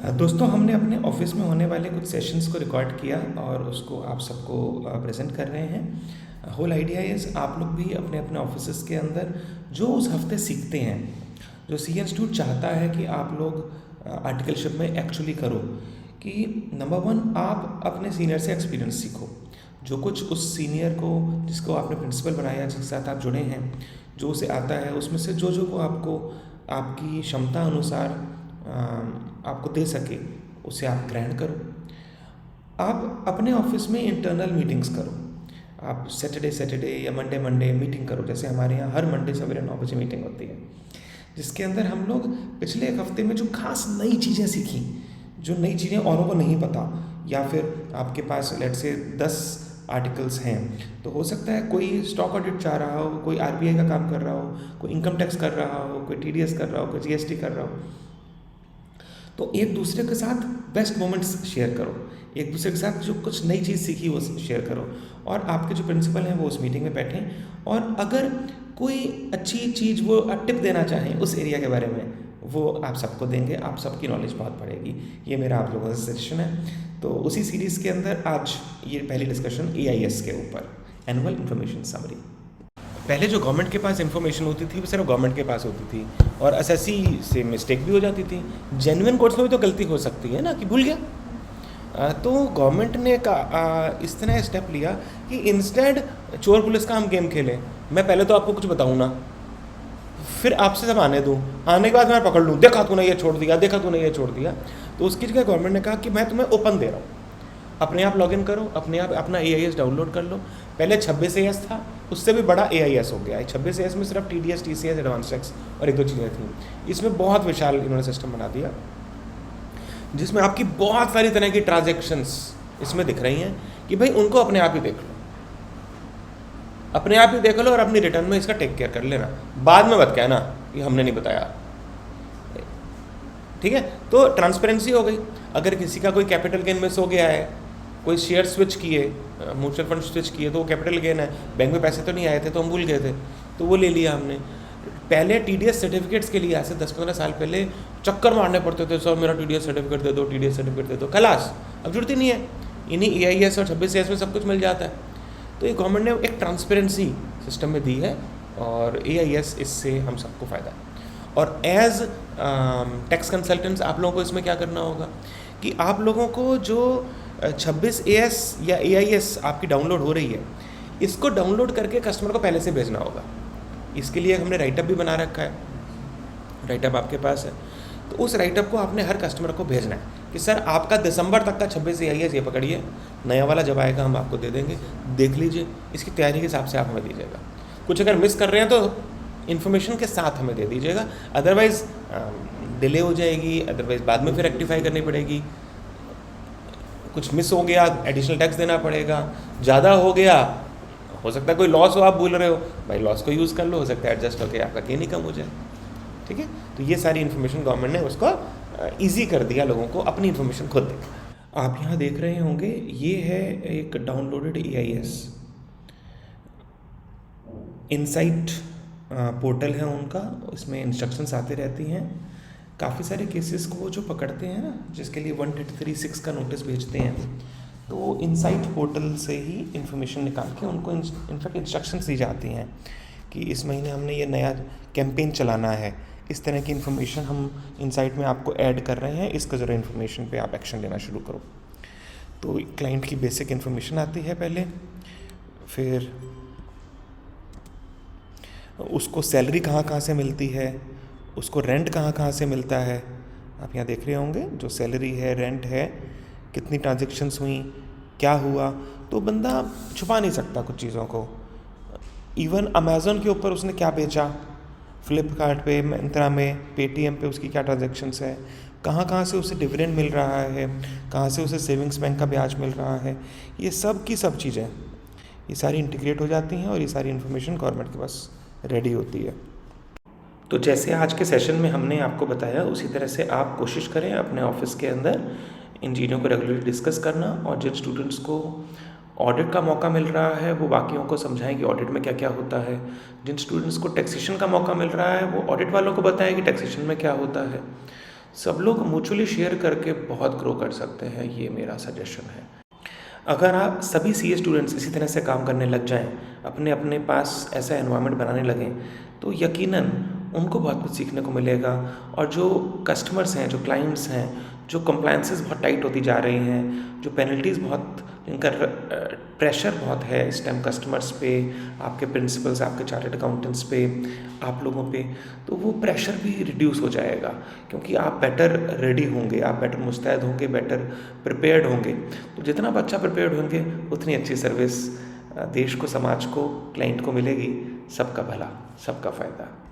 दोस्तों, हमने अपने ऑफिस में होने वाले कुछ सेशंस को रिकॉर्ड किया और उसको आप सबको प्रेजेंट कर रहे हैं। होल आइडिया इज़ आप लोग भी अपने अपने ऑफिस के अंदर जो उस हफ्ते सीखते हैं, जो सी इंस्टीट्यूट चाहता है कि आप लोग आर्टिकलशिप में एक्चुअली करो, कि नंबर वन, आप अपने सीनियर से एक्सपीरियंस सीखो। जो कुछ उस सीनियर को, जिसको आपने प्रिंसिपल बनाया, जिसके साथ आप जुड़े हैं, जो उसे आता है, उसमें से जो जो को आपको आपकी क्षमता अनुसार आपको दे सके, उसे आप ग्रहण करो। आप अपने ऑफिस में इंटरनल मीटिंग्स करो। आप सैटरडे या मंडे मीटिंग करो। जैसे हमारे यहाँ हर मंडे सवेरे 9 बजे मीटिंग होती है, जिसके अंदर हम लोग पिछले एक हफ्ते में जो खास नई चीज़ें सीखी, जो नई चीज़ें औरों को नहीं पता, या फिर आपके पास लेट से 10 आर्टिकल्स हैं, तो हो सकता है कोई स्टॉक ऑडिट चाह रहा हो, कोई आरबीआई का काम कर रहा हो, कोई इनकम टैक्स कर रहा हो, कोई टीडीएस कर रहा हो, कोई जीएसटी कर रहा हो। तो एक दूसरे के साथ बेस्ट मोमेंट्स शेयर करो, एक दूसरे के साथ जो कुछ नई चीज़ सीखी वो शेयर करो, और आपके जो प्रिंसिपल हैं वो उस मीटिंग में बैठें, और अगर कोई अच्छी चीज़ वो टिप देना चाहें उस एरिया के बारे में, वो आप सबको देंगे। आप सबकी नॉलेज बहुत बढ़ेगी। ये मेरा आप लोगों से सजेशन है। तो उसी सीरीज़ के अंदर आज ये पहली डिस्कशन एआईएस के ऊपर, एनुअल इन्फॉर्मेशन समरी। पहले जो गवर्नमेंट के पास इन्फॉर्मेशन होती थी वो सिर्फ गवर्नमेंट के पास होती थी, और एसएससी से मिस्टेक भी हो जाती थी। जेन्युइन कोर्स में भी तो गलती हो सकती है ना, कि भूल गया। तो गवर्नमेंट ने इस तरह स्टेप लिया कि इंस्टेड चोर पुलिस का हम गेम खेलें, मैं पहले तो आपको कुछ बताऊँ ना, फिर आपसे सब आने दूँ, आने के बाद मैं पकड़ लूँ, देखा तूने ये छोड़ दिया, देखा तूने ये छोड़ दिया। तो उसकी जगह गवर्नमेंट ने कहा कि मैं तुम्हें ओपन दे रहा हूँ, अपने आप लॉगिन करो, अपने आप अपना एआईएस डाउनलोड कर लो। पहले 26 एएस था, उससे भी बड़ा एआईएस हो गया है। 26 एएस में सिर्फ टीडीएस, टीसीएस, एडवांस टैक्स और एक दो चीज़ें थी। इसमें बहुत विशाल इन्होंने सिस्टम बना दिया, जिसमें आपकी बहुत सारी तरह की ट्रांजेक्शन्स इसमें दिख रही हैं, कि भाई उनको अपने आप ही देख लो, अपने आप ही देख लो, और अपनी रिटर्न में इसका टेक केयर कर लेना, बाद में मत कहना कि हमने नहीं बताया। ठीक है, तो ट्रांसपेरेंसी हो गई। अगर किसी का कोई कैपिटल गेन मिस हो गया है, कोई शेयर स्विच किए, म्यूचुअल फंड स्विच किए, तो वो कैपिटल गेन है, बैंक में पैसे तो नहीं आए थे तो हम भूल गए थे, तो वो ले लिया हमने। पहले टीडीएस सर्टिफिकेट्स के लिए, आज से 10-15 साल पहले चक्कर मारने पड़ते थे, सब मेरा टीडीएस सर्टिफिकेट दे दो, टीडीएस सर्टिफिकेट दे दो, खलास। अब जरूरत ही नहीं है, इन्हीं एआईएस और 26 एएस में सब कुछ मिल जाता है। तो ये गवर्नमेंट ने एक ट्रांसपेरेंसी सिस्टम में दी है, और एआईएस इससे हम सबको फ़ायदा है। और एज टैक्स कंसल्टेंट्स आप लोगों को इसमें क्या करना होगा, कि आप लोगों को जो 26 एएस या एआईएस आपकी डाउनलोड हो रही है, इसको डाउनलोड करके कस्टमर को पहले से भेजना होगा। इसके लिए हमने राइटअप भी बना रखा है, राइटअप आपके पास है, तो उस राइटअप को आपने हर कस्टमर को भेजना है कि सर आपका दिसंबर तक का 26 एआईएस ये पकड़िए, नया वाला जब आएगा हम आपको दे देंगे, देख लीजिए, इसकी तैयारी के हिसाब से आप हमें दीजिएगा। कुछ अगर मिस कर रहे हैं तो इन्फॉर्मेशन के साथ हमें दे दीजिएगा, अदरवाइज़ डिले हो जाएगी, अदरवाइज़ बाद में फिर रेक्टिफाई करनी पड़ेगी। कुछ मिस हो गया, एडिशनल टैक्स देना पड़ेगा, ज़्यादा हो गया, हो सकता है कोई लॉस हो, आप भूल रहे हो, भाई लॉस को यूज़ कर लो, हो सकता है एडजस्ट होकर आपका गेन ही कम हो जाए। ठीक है, तो ये सारी इन्फॉर्मेशन गवर्नमेंट ने उसको ईजी कर दिया लोगों को अपनी इन्फॉर्मेशन खुद देख। आप यहाँ देख रहे होंगे, ये है एक डाउनलोडेड एआईएस, इनसाइट पोर्टल है उनका, इसमें इंस्ट्रक्शंस आते रहती हैं। काफ़ी सारे केसेस को वो जो पकड़ते हैं ना, जिसके लिए 136 का नोटिस भेजते हैं, तो इनसाइट पोर्टल से ही इंफॉर्मेशन निकाल के उनको इनफैक्ट इंस्ट्रक्शंस दी जाती हैं कि इस महीने हमने ये नया कैंपेन चलाना है, इस तरह की इन्फॉर्मेशन हम इनसाइट में आपको ऐड कर रहे हैं, इसका ज़रा इन्फॉर्मेशन पे आप एक्शन लेना शुरू करो। तो क्लाइंट की बेसिक इन्फॉर्मेशन आती है पहले, फिर उसको सैलरी कहाँ कहाँ से मिलती है, उसको रेंट कहाँ कहाँ से मिलता है। आप यहाँ देख रहे होंगे जो सैलरी है, रेंट है, कितनी ट्रांजेक्शन्स हुई, क्या हुआ। तो बंदा छुपा नहीं सकता कुछ चीज़ों को। इवन अमेज़न के ऊपर उसने क्या बेचा, फ्लिपकार्ट पे, मिंत्रा में, पेटीएम पे उसकी क्या ट्रांजेक्शन्स है, कहाँ कहाँ से उसे डिविडेंड मिल रहा है, कहाँ से उसे सेविंग्स बैंक का ब्याज मिल रहा है, ये सब की सब चीज़ें ये सारी इंटीग्रेट हो जाती हैं, और ये सारी इन्फॉर्मेशन गवर्नमेंट के पास रेडी होती है। तो जैसे आज के सेशन में हमने आपको बताया, उसी तरह से आप कोशिश करें अपने ऑफिस के अंदर इन चीज़ों को रेगुलरली डिस्कस करना, और जिन स्टूडेंट्स को ऑडिट का मौका मिल रहा है वो बाकियों को समझाएं कि ऑडिट में क्या क्या होता है। जिन स्टूडेंट्स को टैक्सेशन का मौका मिल रहा है वो ऑडिट वालों को बताएं कि टैक्सेशन में क्या होता है। सब लोग म्यूचुअली शेयर करके बहुत ग्रो कर सकते हैं, ये मेरा सजेशन है। अगर आप सभी सीए स्टूडेंट्स इसी तरह से काम करने लग जाएं, अपने अपने पास ऐसा एनवायरनमेंट बनाने लगें, तो यकीनन उनको बहुत कुछ सीखने को मिलेगा। और जो कस्टमर्स हैं, जो क्लाइंट्स हैं, जो कंप्लायंसेस बहुत टाइट होती जा रही हैं, जो पेनल्टीज़ बहुत, इनका प्रेशर बहुत है इस टाइम कस्टमर्स पे, आपके प्रिंसिपल्स, आपके चार्टर्ड अकाउंटेंट्स पे, आप लोगों पे, तो वो प्रेशर भी रिड्यूस हो जाएगा, क्योंकि आप बेटर रेडी होंगे, आप बेटर मुस्तैद होंगे, बेटर प्रिपेयर्ड होंगे। तो जितना आप अच्छा प्रिपेयर्ड होंगे, उतनी अच्छी सर्विस देश को, समाज को, क्लाइंट को मिलेगी। सबका भला, सबका फ़ायदा।